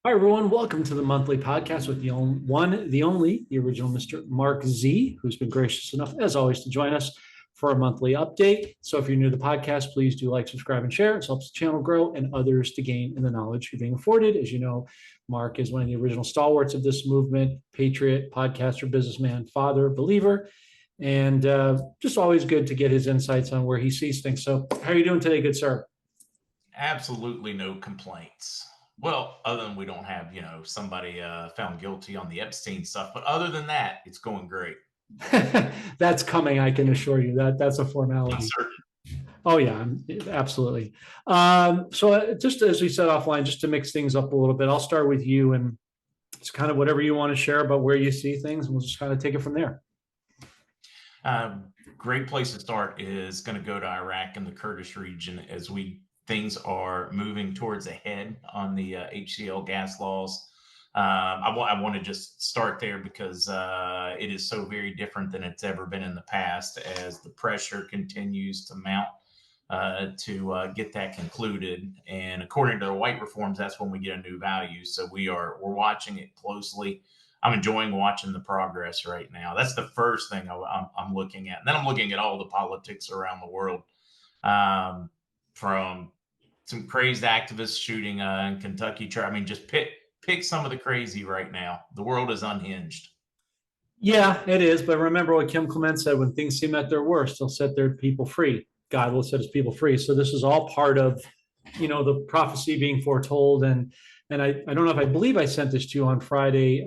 Hi, everyone. Welcome to the monthly podcast with the only one, the only, the original Mr. Mark Z, who's been gracious enough, as always, to join us for a monthly update. So if you're new to the podcast, please do like, subscribe, and share. It helps the channel grow and others to gain in the knowledge you're being afforded. As you know, Mark is one of the original stalwarts of this movement, patriot, podcaster, businessman, father, believer, and just always good to get his insights on where he sees things. So how are you doing today, good sir? Absolutely no complaints. Well, other than we don't have, somebody found guilty on the Epstein stuff, but other than that, it's going great. That's coming, I can assure you. That's a I'm formality. certain. Oh yeah, absolutely. So just as we said offline, just to mix things up a little bit, I'll start with you, and it's kind of whatever you want to share about where you see things, and we'll just kind of take it from there. Great place to start is going to go to Iraq and the Kurdish region as things are moving towards a head on the HCL gas laws. I want to just start there because it is so very different than it's ever been in the past as the pressure continues to mount to get that concluded. And according to the white reforms, that's when we get a new value. So we're watching it closely. I'm enjoying watching the progress right now. That's the first thing I'm looking at. And then I'm looking at all the politics around the world, from some crazed activists shooting in Kentucky. I mean, just pick some of the crazy right now. The world is unhinged. Yeah, it is. But remember what Kim Clement said: when things seem at their worst, they'll set their people free. God will set his people free. So this is all part of, the prophecy being foretold. And I don't know if I believe I sent this to you on Friday.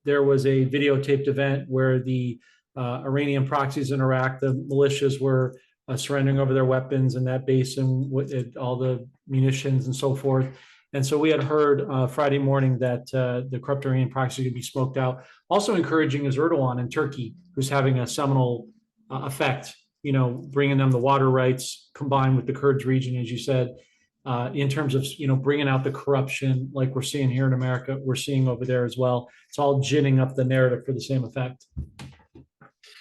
There was a videotaped event where the Iranian proxies in Iraq, the militias were surrendering over their weapons in that basin with all the munitions and so forth. And so we had heard Friday morning that the corrupt Iranian proxy could be smoked out. Also encouraging is Erdogan in Turkey, who's having a seminal effect, bringing them the water rights combined with the Kurds region, as you said, in terms of, bringing out the corruption like we're seeing here in America, we're seeing over there as well. It's all ginning up the narrative for the same effect.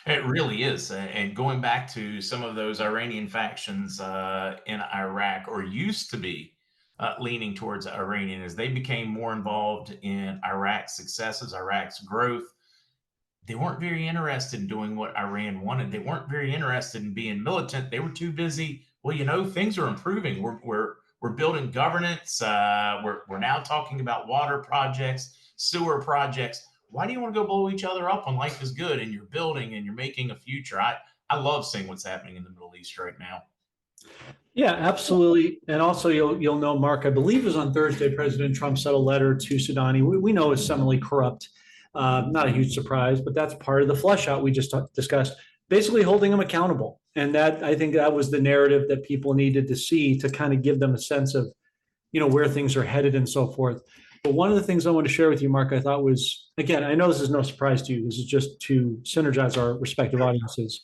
It really is. And going back to some of those Iranian factions in Iraq, or used to be leaning towards Iranian, as they became more involved in Iraq's successes, Iraq's growth, they weren't very interested in doing what Iran wanted. They weren't very interested in being militant. They were too busy. Well, things are improving. We're building governance. We're now talking about water projects, sewer projects. Why do you want to go blow each other up when life is good and you're building and you're making a future? I love seeing what's happening in the Middle East right now. Yeah, absolutely. And also, you'll know, Mark, I believe it was on Thursday, President Trump sent a letter to Sudani. We know is seminally corrupt. Not a huge surprise, but that's part of the flush out we just discussed, basically holding them accountable. And that, I think, that was the narrative that people needed to see to kind of give them a sense of, where things are headed and so forth. But one of the things I want to share with you, Mark, I thought was, again, I know this is no surprise to you. This is just to synergize our respective audiences.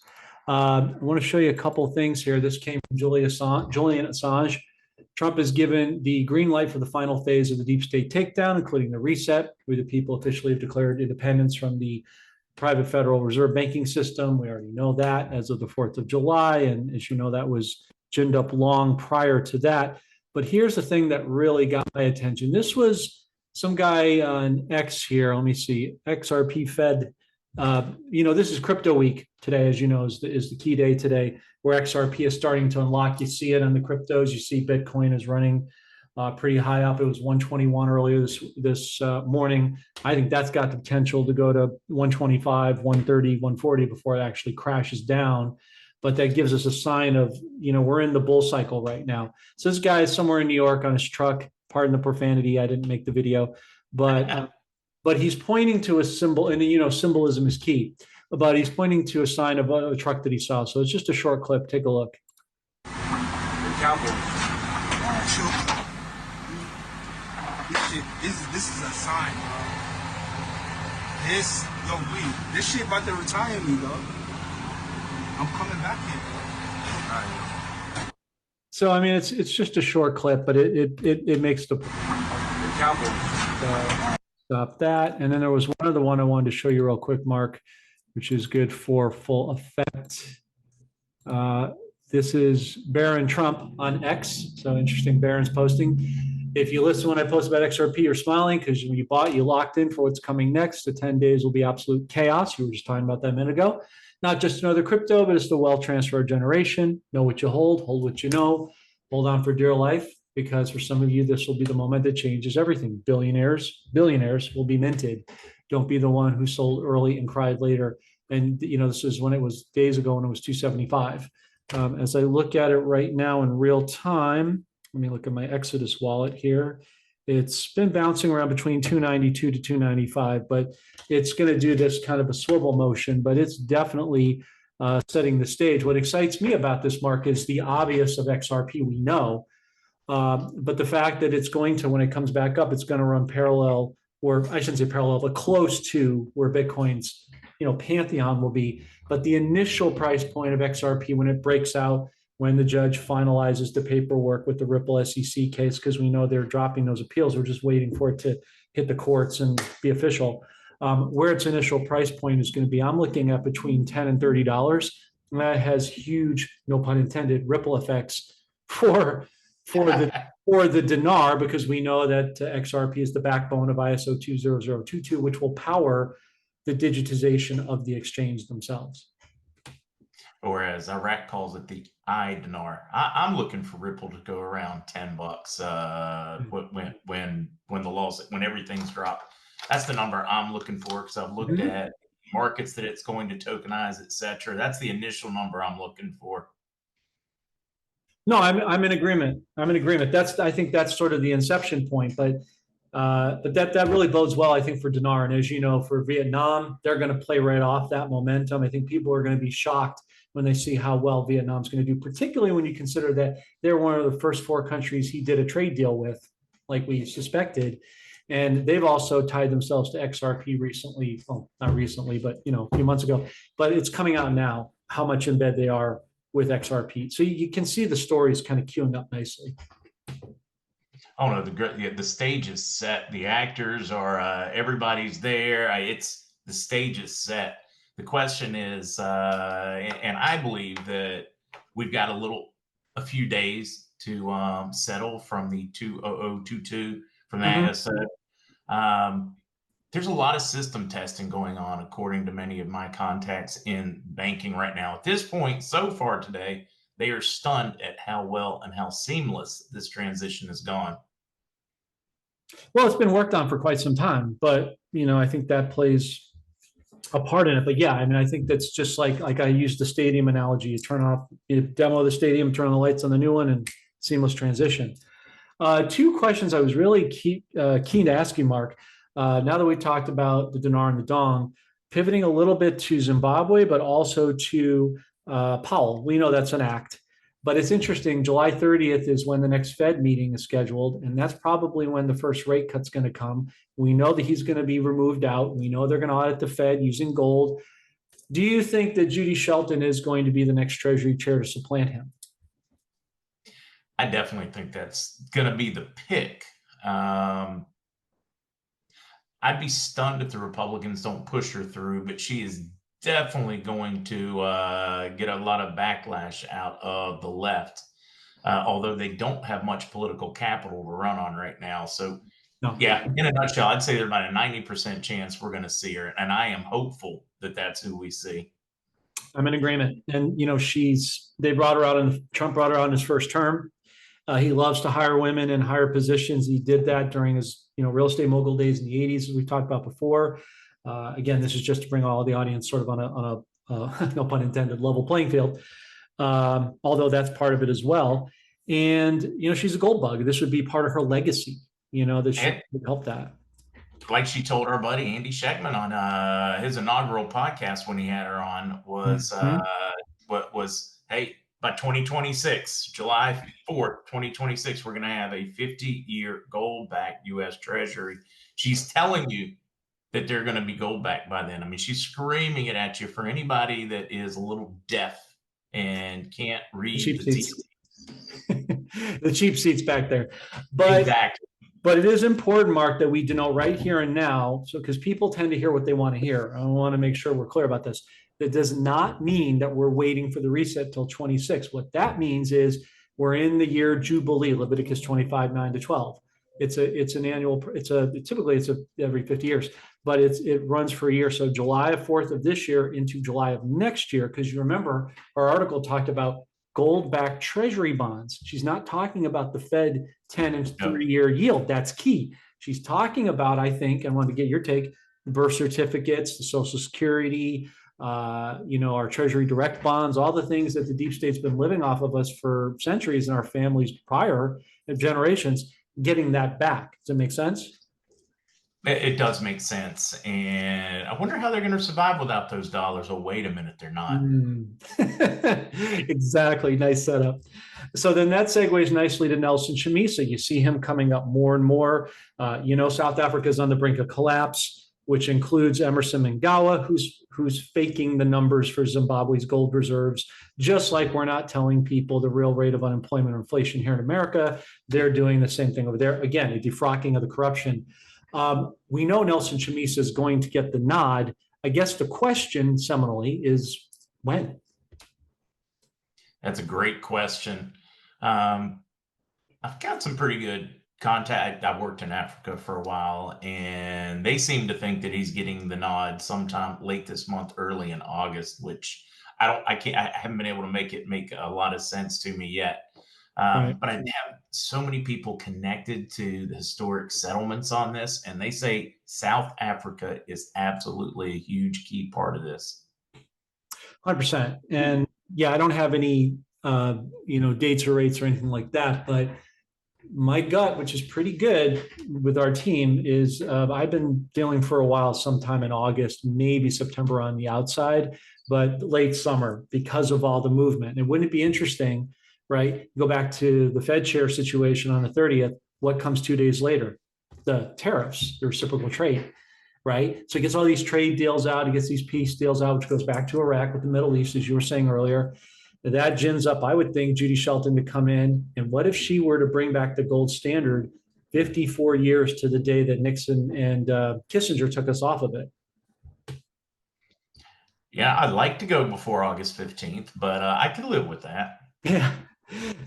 I want to show you a couple of things here. This came from Julian Assange. Trump has given the green light for the final phase of the deep state takedown, including the reset, where the people officially have declared independence from the private Federal Reserve banking system. We already know that as of the 4th of July. And as you know, that was ginned up long prior to that. But here's the thing that really got my attention. This was some guy on X here. Let me see, XRP Fed. This is crypto week today, as you know, is the key day today, where XRP is starting to unlock. You see it on the cryptos. You see Bitcoin is running pretty high up. It was 121 earlier this morning. I think that's got the potential to go to 125, 130, 140 before it actually crashes down. But that gives us a sign of, we're in the bull cycle right now. So this guy is somewhere in New York on his truck. Pardon the profanity. I didn't make the video, but he's pointing to a symbol, and symbolism is key. But he's pointing to a sign of a truck that he saw. So it's just a short clip. Take a look. This is a sign, bro. This shit about to retire me, dog. I'm coming back here, bro. All right. So I mean, it's just a short clip, but it makes the stop that. And then there was one other one I wanted to show you real quick, Mark, which is good for full effect. This is Barron Trump on X. So interesting, Barron's posting. If you listen when I post about XRP, you're smiling because when you bought, you locked in for what's coming next. The 10 days will be absolute chaos. You were just talking about that a minute ago. Not just another crypto, but it's the wealth transfer generation. Know what you hold what you know, hold on for dear life, because for some of you, this will be the moment that changes everything. Billionaires will be minted. Don't be the one who sold early and cried later. And this is when it was days ago when it was 275. As I look at it right now in real time, let me look at my Exodus wallet here. It's been bouncing around between 292 to 295, but it's going to do this kind of a swivel motion, but it's definitely setting the stage. What excites me about this market is the obvious of XRP we know, but the fact that it's going to, when it comes back up, it's going to run parallel, or I shouldn't say parallel, but close to where Bitcoin's pantheon will be. But the initial price point of XRP when it breaks out, when the judge finalizes the paperwork with the Ripple SEC case, because we know they're dropping those appeals. We're just waiting for it to hit the courts and be official. Where its initial price point is going to be, I'm looking at between $10 and $30. And that has huge, no pun intended, ripple effects for the dinar, because we know that XRP is the backbone of ISO20022, which will power the digitization of the exchange themselves. Or as Iraq calls it, the dinar. I'm looking for Ripple to go around $10 when everything's dropped. That's the number I'm looking for, because I've looked at markets that it's going to tokenize, et cetera. That's the initial number I'm looking for. No, I'm in agreement. I think that's sort of the inception point, but that really bodes well, I think, for dinar. And as you know, for Vietnam, they're going to play right off that momentum. I think people are going to be shocked when they see how well Vietnam's going to do, particularly when you consider that they're one of the first 4 countries he did a trade deal with, like we suspected. And they've also tied themselves to XRP recently. Well, not recently, but a few months ago. But it's coming out now how much in bed they are with XRP. So you can see the stories kind of queuing up nicely. Oh no, the stage is set. The actors are everybody's there. The stage is set. The question is, and I believe that we've got a few days to settle from the 20022 from the ISO. There's a lot of system testing going on, according to many of my contacts in banking right now. At this point, so far today, they are stunned at how well and how seamless this transition has gone. Well, it's been worked on for quite some time, but I think that plays a part in it. But yeah, I think that's just like I used the stadium analogy. You demo the stadium, turn on the lights on the new one, and seamless transition. 2 questions I was really keen to ask you, Mark. Now that we talked about the dinar and the dong, pivoting a little bit to Zimbabwe, but also to Powell. We know that's an act, but it's interesting. July 30th is when the next Fed meeting is scheduled, and that's probably when the first rate cut's going to come. We know that he's going to be removed out. We know they're going to audit the Fed using gold. Do you think that Judy Shelton is going to be the next Treasury chair to supplant him? I definitely think that's going to be the pick. I'd be stunned if the Republicans don't push her through, but she is definitely going to get a lot of backlash out of the left, although they don't have much political capital to run on right now. So, yeah, in a nutshell, I'd say there's about a 90% chance we're going to see her, and I am hopeful that that's who we see. I'm in agreement. And, they brought her out, and Trump brought her out in his first term. He loves to hire women in higher positions. He did that during his, real estate mogul days in the 80s, as we've talked about before. Again, this is just to bring all the audience sort of on a no pun intended, level playing field. Although that's part of it as well. And, she's a gold bug. This would be part of her legacy, that she would help that. Like she told our buddy Andy Scheckman on his inaugural podcast when he had her on was, hey, by 2026, July 4th, 2026, we're going to have a 50-year gold-backed U.S. Treasury. She's telling you that they're going to be gold-backed by then. She's screaming it at you for anybody that is a little deaf and can't read the seats. The cheap seats back there. But, exactly. But it is important, Mark, that we denote right here and now, so because people tend to hear what they want to hear. I want to make sure we're clear about this. That does not mean that we're waiting for the reset till 26. What that means is we're in the year Jubilee, Leviticus 25, 9 to 12. it's an annual, typically it's every 50 years, but it runs for a year. So July 4th of this year into July of next year, because you remember our article talked about gold-backed treasury bonds. She's not talking about the Fed 10 and 30-year yield. That's key. She's talking about, I think, I wanted to get your take, birth certificates, the Social Security, our Treasury direct bonds, all the things that the deep state's been living off of us for centuries and our families prior generations, getting that back. Does it make sense? It does make sense. And I wonder how they're going to survive without those dollars. Oh, wait a minute, they're not. Exactly. Nice setup. So then that segues nicely to Nelson Chamisa. You see him coming up more and more. South Africa is on the brink of collapse, which includes Emerson Mnangagwa, who's faking the numbers for Zimbabwe's gold reserves. Just like we're not telling people the real rate of unemployment or inflation here in America, they're doing the same thing over there. Again, a defrocking of the corruption. We know Nelson Chamisa is going to get the nod. I guess the question, seminally, is when? That's a great question. I've got some pretty good contact. I worked in Africa for a while, and they seem to think that he's getting the nod sometime late this month, early in August, which I haven't been able to make it make a lot of sense to me yet. Right. But I have so many people connected to the historic settlements on this, and they say South Africa is absolutely a huge key part of this. 100%. And yeah, I don't have any, dates or rates or anything like that, but my gut, which is pretty good with our team, is I've been feeling for a while, sometime in August, maybe September on the outside, but late summer because of all the movement. And wouldn't it be interesting, right? Go back to the Fed chair situation on the 30th. What comes 2 days later? The tariffs, the reciprocal trade, right? So he gets all these trade deals out. He gets these peace deals out, which goes back to Iraq with the Middle East, as you were saying earlier. That gins up, I would think, Judy Shelton to come in. And what if she were to bring back the gold standard 54 years to the day that Nixon and Kissinger took us off of it? Yeah, I'd like to go before August 15th, but I could live with that. Yeah.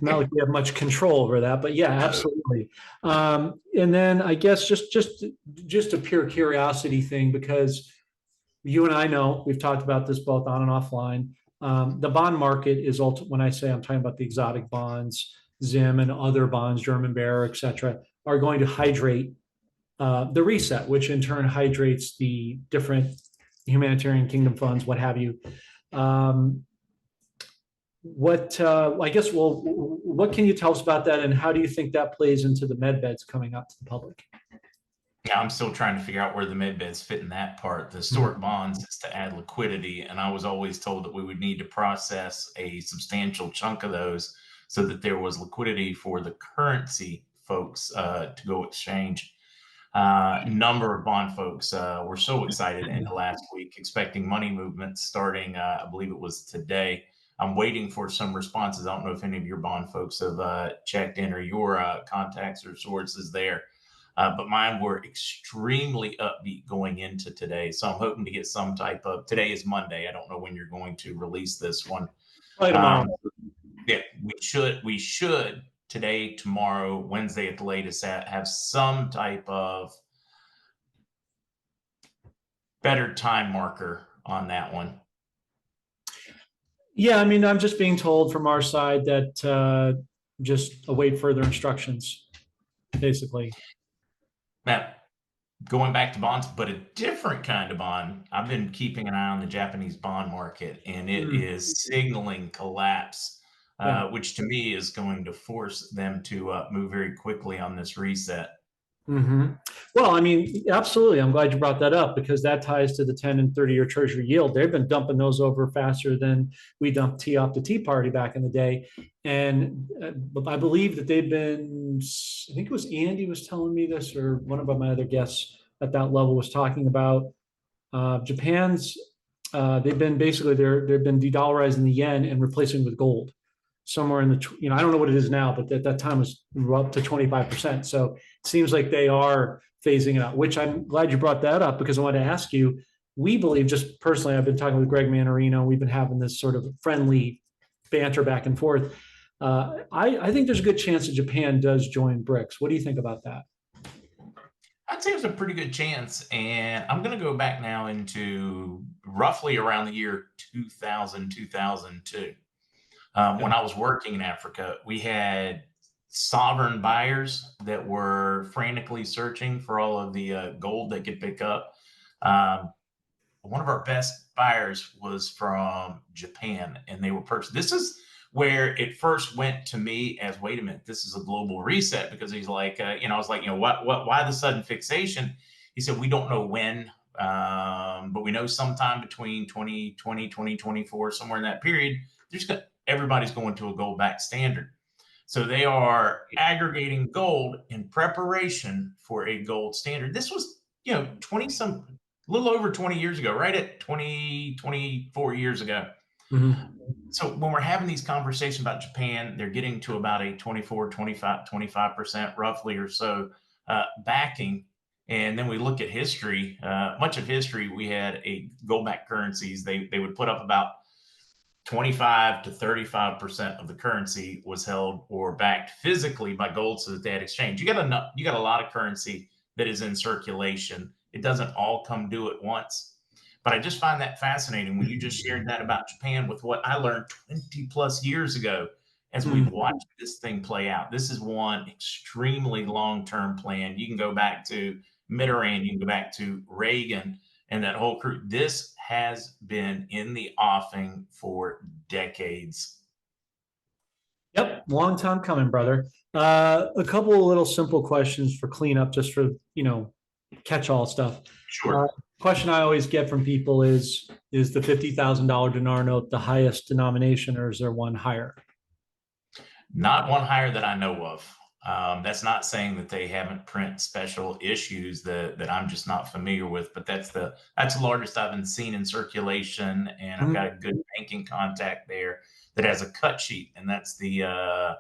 Not like we have much control over that, but yeah, absolutely. And then I guess just a pure curiosity thing, because you and I know we've talked about this both on and offline. The bond market is when I say I'm talking about the exotic bonds, Zim and other bonds, German Bear, et cetera, are going to hydrate the reset, which in turn hydrates the different humanitarian kingdom funds, what have you. What can you tell us about that, and how do you think that plays into the med beds coming up to the public? Yeah, I'm still trying to figure out where the med beds fit in that part. The historic bonds is to add liquidity, and I was always told that we would need to process a substantial chunk of those so that there was liquidity for the currency folks to go exchange. Number of bond folks were so excited in the last week, expecting money movements starting, I believe it was today. I'm waiting for some responses. I don't know if any of your bond folks have checked in, or your contacts or sources there. But mine were extremely upbeat going into today. So I'm hoping to get some type of, today is Monday. I don't know when you're going to release this one. Tomorrow. Yeah, we should today, tomorrow, Wednesday at the latest, have some type of better time marker on that one. Yeah, I mean, I'm just being told from our side that just await further instructions, basically. Now, going back to bonds, but a different kind of bond. I've been keeping an eye on the Japanese bond market, and it is signaling collapse, which to me is going to force them to move very quickly on this reset. Well, I mean, absolutely. I'm glad you brought that up, because that ties to the 10 and 30-year Treasury yield. They've been dumping those over faster than we dumped tea off the Tea Party back in the day. And I believe that they've been, I think it was Andy was telling me this, or one of my other guests at that level was talking about Japan's, they've been de-dollarizing the yen and replacing with gold. Somewhere in the, I don't know what it is now, but at that time was up to 25%. So it seems like they are phasing it out, which I'm glad you brought that up, because I wanted to ask you, we believe, just personally, I've been talking with Greg Manarino, we've been having this sort of friendly banter back and forth. I think there's a good chance that Japan does join BRICS. What do you think about that? I'd say there's a pretty good chance. And I'm going to go back now into roughly around the year 2000, 2002. When I was working in Africa, we had sovereign buyers that were frantically searching for all of the gold they could pick up. Um, One of our best buyers was from Japan, and they were purchased. This is where it first went to me as, wait a minute, this is a global reset, because he's like, I was like, why the sudden fixation? He said, we don't know when, but we know sometime between 2020, 2024, somewhere in that period, everybody's going to a gold backed standard. So they are aggregating gold in preparation for a gold standard. This was, 20 some, a little over 20 years ago, right at 20, 24 years ago. Mhm. So when we're having these conversations about Japan, they're getting to about a 24, 25% roughly or so backing. And then we look at history, much of history, we had a gold backed currencies. They would put up about 25 to 35% of the currency was held or backed physically by gold, so that they had exchange. You got a lot of currency that is in circulation. It doesn't all come due at once. But I just find that fascinating when you just shared that about Japan with what I learned 20 plus years ago as we've watched this thing play out. This is one extremely long-term plan. You can go back to Mitterrand, you can go back to Reagan and that whole crew. This has been in the offing for decades. Yep, long time coming, brother. A couple of little simple questions for cleanup, just for catch-all stuff. Sure. Question I always get from people is the $50,000 dinar note the highest denomination, or is there one higher? Not one higher that I know of. That's not saying that they haven't print special issues that I'm just not familiar with, but that's the largest I've been seen in circulation, and I've got a good banking contact there that has a cut sheet, and that's the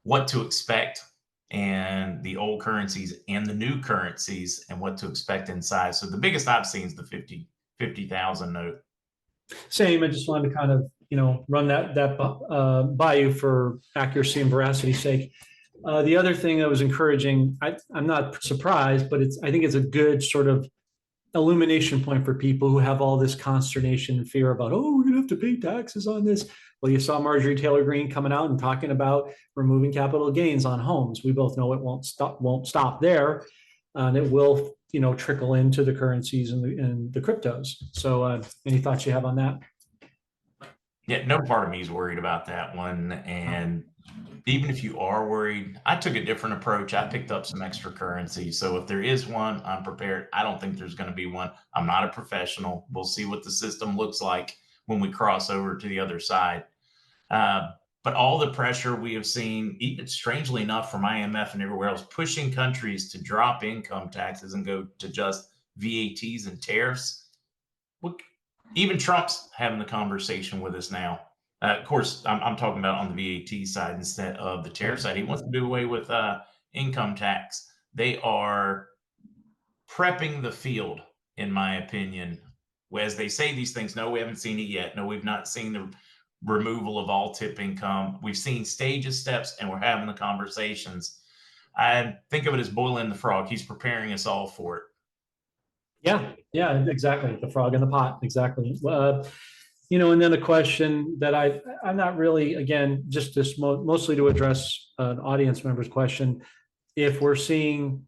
what to expect, and the old currencies and the new currencies and what to expect in size. So the biggest I've seen is the 50,000 note. Same. I just wanted to kind of run that by you for accuracy and veracity's sake. The other thing that was encouraging, I'm not surprised, but I think it's a good sort of illumination point for people who have all this consternation and fear about, oh, we're going to have to pay taxes on this. Well, you saw Marjorie Taylor Greene coming out and talking about removing capital gains on homes. We both know it won't stop there, and it will trickle into the currencies and the cryptos. So any thoughts you have on that? Yeah, no part of me is worried about that one. And even if you are worried, I took a different approach. I picked up some extra currency. So if there is one, I'm prepared. I don't think there's going to be one. I'm not a professional. We'll see what the system looks like when we cross over to the other side. But all the pressure we have seen, even strangely enough from IMF and everywhere else, pushing countries to drop income taxes and go to just VATs and tariffs. Look, even Trump's having the conversation with us now. Of course, I'm talking about on the VAT side instead of the tariff side. He wants to do away with income tax. They are prepping the field, in my opinion. As they say these things, no, we haven't seen it yet. No, we've not seen the removal of all tip income. We've seen stages, steps, and we're having the conversations. I think of it as boiling the frog. He's preparing us all for it. Yeah, exactly. The frog in the pot, exactly. And then a question that I'm not really, again, just this mostly to address an audience member's question. If we're seeing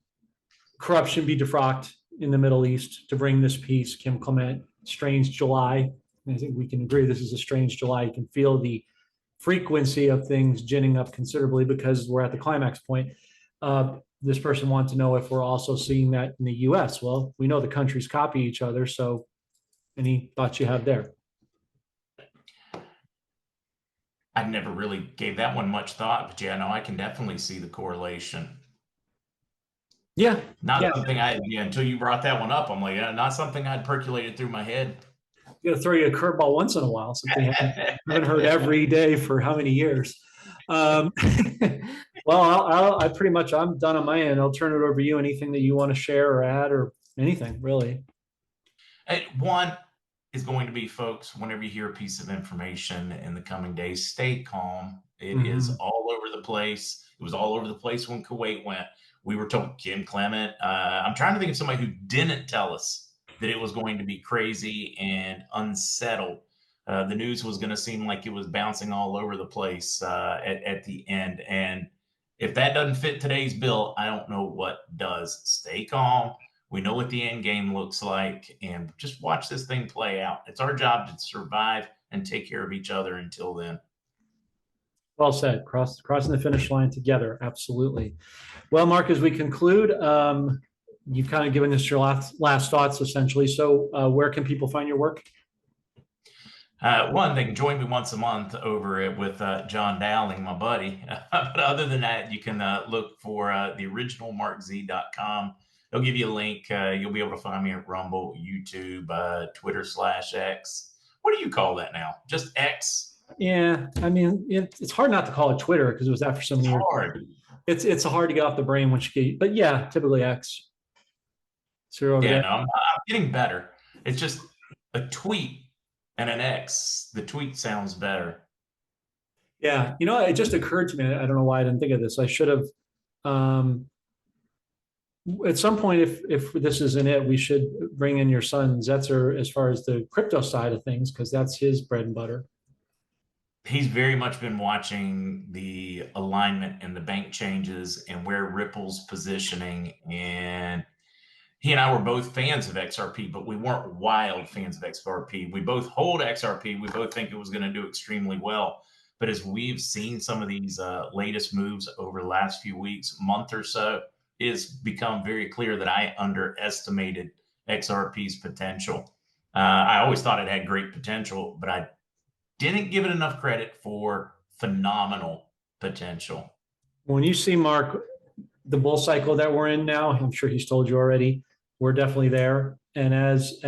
corruption be defrocked in the Middle East to bring this peace, Kim Clement, strange July. I think we can agree this is a strange July. You can feel the frequency of things ginning up considerably because we're at the climax point. This person wants to know if we're also seeing that in the US. Well, we know the countries copy each other. So any thoughts you have there? I never really gave that one much thought, but yeah, no, I can definitely see the correlation. Yeah. Not something until you brought that one up, I'm like, not something I'd perculated through my head. You got to throw you a curveball once in a while. Something I haven't heard every day for how many years? Well, I'm done on my end. I'll turn it over to you. Anything that you want to share or add or anything really? One is going to be, folks, whenever you hear a piece of information in the coming days, stay calm. It is all over the place. It was all over the place when Kuwait went. We were told, Kim Clement. I'm trying to think of somebody who didn't tell us that it was going to be crazy and unsettled. The news was going to seem like it was bouncing all over the place at the end. And if that doesn't fit today's bill, I don't know what does. Stay calm. We know what the end game looks like, and just watch this thing play out. It's our job to survive and take care of each other until then. Well said. Crossing the finish line together. Absolutely. Well, Mark, as we conclude, you've kind of given us your last thoughts, essentially. So where can people find your work? One, they can join me once a month over with Jon Dowling, my buddy. But other than that, you can look for the original markz.com. They'll give you a link. You'll be able to find me at Rumble, YouTube, Twitter/X. What do you call that now? Just X? Yeah, I mean, it's hard not to call it Twitter because it was that for so many years. Hard. It's hard to get off the brain once you get, but yeah, typically X. So Yeah, no, I'm getting better. It's just a tweet and an X. The tweet sounds better. Yeah, it just occurred to me. I don't know why I didn't think of this. I should have. At some point, if this isn't it, we should bring in your son Zetzer as far as the crypto side of things, because that's his bread and butter. He's very much been watching the alignment and the bank changes and where Ripple's positioning. And he and I were both fans of XRP, but we weren't wild fans of XRP. We both hold XRP. We both think it was going to do extremely well. But as we've seen some of these latest moves over the last few weeks, month or so, it's become very clear that I underestimated XRP's potential. I always thought it had great potential, but I didn't give it enough credit for phenomenal potential. When you see, Mark, the bull cycle that we're in now, I'm sure he's told you already, we're definitely there. And as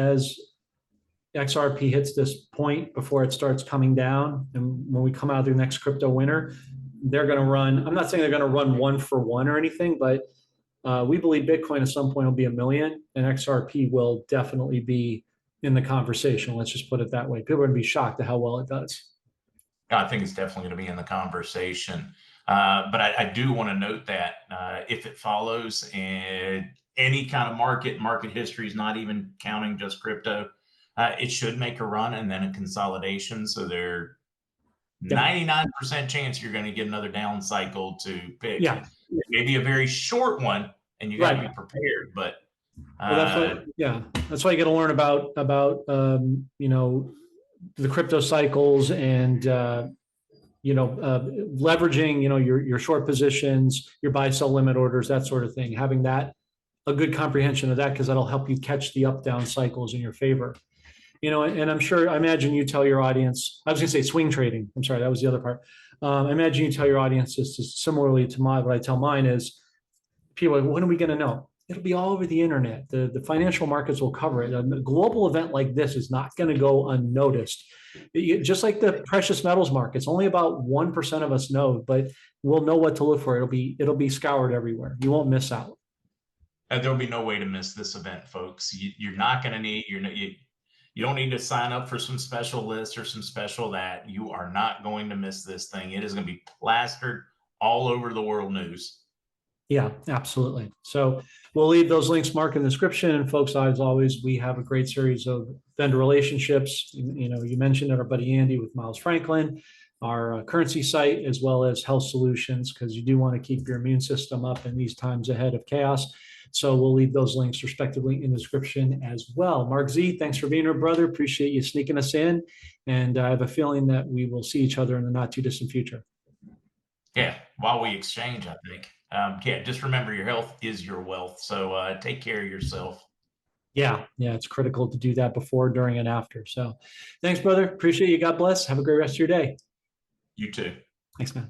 XRP hits this point before it starts coming down, and when we come out of the next crypto winter, they're going to run, I'm not saying they're going to run 1-for-1 or anything, but we believe Bitcoin at some point will be 1 million, and XRP will definitely be in the conversation. Let's just put it that way. People are going to be shocked at how well it does. I think it's definitely going to be in the conversation. But I do want to note that if it follows and any kind of market history is not even counting just crypto, it should make a run and then a consolidation. So there's 99% chance you're going to get another down cycle to pick. Yeah. Maybe a very short one, and you got to be prepared. But that's why you got to learn about the crypto cycles and leveraging your short positions, your buy sell limit orders, that sort of thing. Having a good comprehension of that, because that'll help you catch the up down cycles in your favor. And I imagine you tell your audience, I was going to say swing trading. I'm sorry, that was the other part. I imagine you tell your audience this similarly to what I tell mine is, people are like, when are we going to know? It'll be all over the internet. The financial markets will cover it. A global event like this is not going to go unnoticed. Just like the precious metals markets, only about 1% of us know, but we'll know what to look for. It'll be scoured everywhere. You won't miss out. And there'll be no way to miss this event, folks. You're not going to need, you don't need to sign up for some special list or some special that. You are not going to miss this thing. It is going to be plastered all over the world news. Yeah, absolutely. So we'll leave those links, Mark, in the description. And folks, as always, we have a great series of vendor relationships. You mentioned our buddy Andy with Miles Franklin, our currency site, as well as health solutions, because you do want to keep your immune system up in these times ahead of chaos. So we'll leave those links respectively in the description as well. Mark Z, thanks for being here, brother. Appreciate you sneaking us in. And I have a feeling that we will see each other in the not too distant future. Yeah, while we exchange, I think. Just remember your health is your wealth. So take care of yourself. Yeah, it's critical to do that before, during, and after. So thanks, brother. Appreciate you. God bless. Have a great rest of your day. You too. Thanks, man.